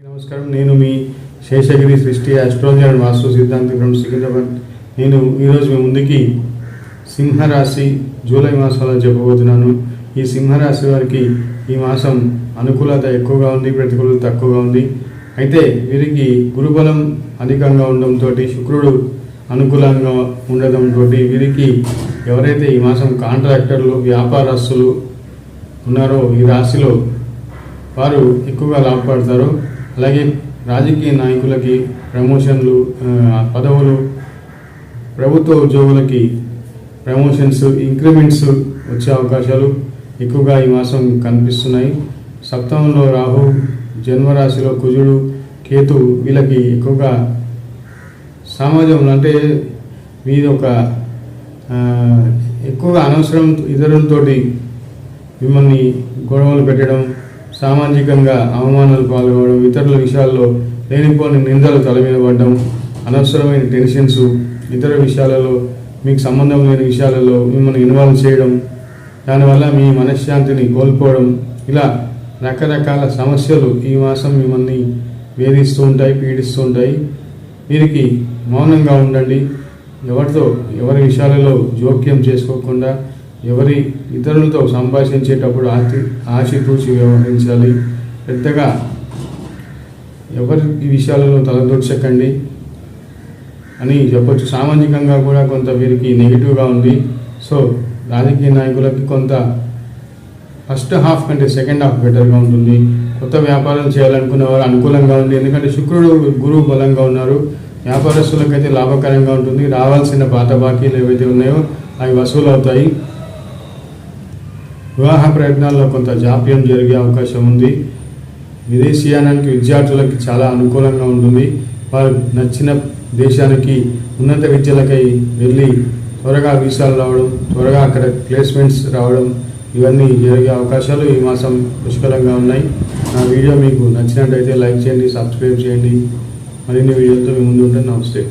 నమస్కారం. నేను మీ శేషగిరి సృష్టి ఆస్ట్రాలజీ అండ్ వాస్తు సిద్ధాంతి ఫ్రమ్ సికింద్రాబాద్. నేను ఈరోజు మీ ముందుకి సింహరాశి జూలై మాసంలో చెప్పబోతున్నాను. ఈ సింహరాశి వారికి ఈ మాసం అనుకూలత ఎక్కువగా ఉంది, ప్రతికూలత తక్కువగా ఉంది. అయితే వీరికి గురుబలం అధికంగా ఉండడంతో, శుక్రుడు అనుకూలంగా ఉండడంతో వీరికి ఎవరైతే ఈ మాసం కాంట్రాక్టర్లు, వ్యాపారస్తులు ఉన్నారో ఈ రాశిలో వారు ఎక్కువగా లాభపడతారు. అలాగే రాజకీయ నాయకులకి ప్రమోషన్లు, పదవులు, ప్రభుత్వ ఉద్యోగులకి ప్రమోషన్స్, ఇంక్రిమెంట్స్ వచ్చే అవకాశాలు ఎక్కువగా ఈ మాసం కనిపిస్తున్నాయి. సప్తమంలో రాహు, జన్మరాశిలో కుజుడు, కేతు వీళ్ళకి ఎక్కువగా సమాజంలో అంటే వీరు ఒక ఎక్కువగా అనవసరం ఇతరులతోటి మిమ్మల్ని గొడవలు పెట్టడం, సామాజికంగా అవమానాలు పాల్గొనడం, ఇతరుల విషయాల్లో లేనిపోని నిందలు తల మీద పడడం, అనవసరమైన టెన్షన్స్, ఇతర విషయాలలో మీకు సంబంధం లేని విషయాలలో మిమ్మల్ని ఇన్వాల్వ్ చేయడం, దానివల్ల మీ మనశ్శాంతిని కోల్పోవడం, ఇలా రకరకాల సమస్యలు ఈ మాసం మిమ్మల్ని వేధిస్తూ ఉంటాయి, పీడిస్తూ ఉంటాయి. వీరికి మౌనంగా ఉండండి. ఎవరి విషయాలలో జోక్యం చేసుకోకుండా ఇతరులతో సంభాషించేటప్పుడు ఆచితూచి వ్యవహరించాలి. పెద్దగా ఎవరి విషయాలలో తలదూర్చకండి అని చెప్పొచ్చు. సామాజికంగా కూడా కొంత వీరికి నెగిటివ్గా ఉంది. సో రాజకీయ నాయకులకి కొంత ఫస్ట్ హాఫ్ కంటే సెకండ్ హాఫ్ బెటర్గా ఉంటుంది. కొత్త వ్యాపారం చేయాలనుకున్న వారు అనుకూలంగా ఉంది, ఎందుకంటే శుక్రుడు, గురువు బలంగా ఉన్నారు. వ్యాపారస్తులకైతే లాభకరంగా ఉంటుంది. రావాల్సిన పాత బాకీలు ఏవైతే ఉన్నాయో అవి వసూలు అవుతాయి. వివాహ ప్రయత్నాల్లో కొంత జాప్యం జరిగే అవకాశం ఉంది. విదేశీయానానికి విద్యార్థులకి చాలా అనుకూలంగా ఉంటుంది. వారు నచ్చిన దేశానికి ఉన్నత విద్యలకై వెళ్ళి త్వరగా వీసాలు రావడం, త్వరగా అక్కడ ప్లేస్మెంట్స్ రావడం, ఇవన్నీ జరిగే అవకాశాలు ఈ మాసం పుష్కలంగా ఉన్నాయి. నా వీడియో మీకు నచ్చినట్టయితే లైక్ చేయండి, సబ్స్క్రైబ్ చేయండి. మరిన్ని వీడియోలతో మీ ముందు ఉంటాను. నమస్తే.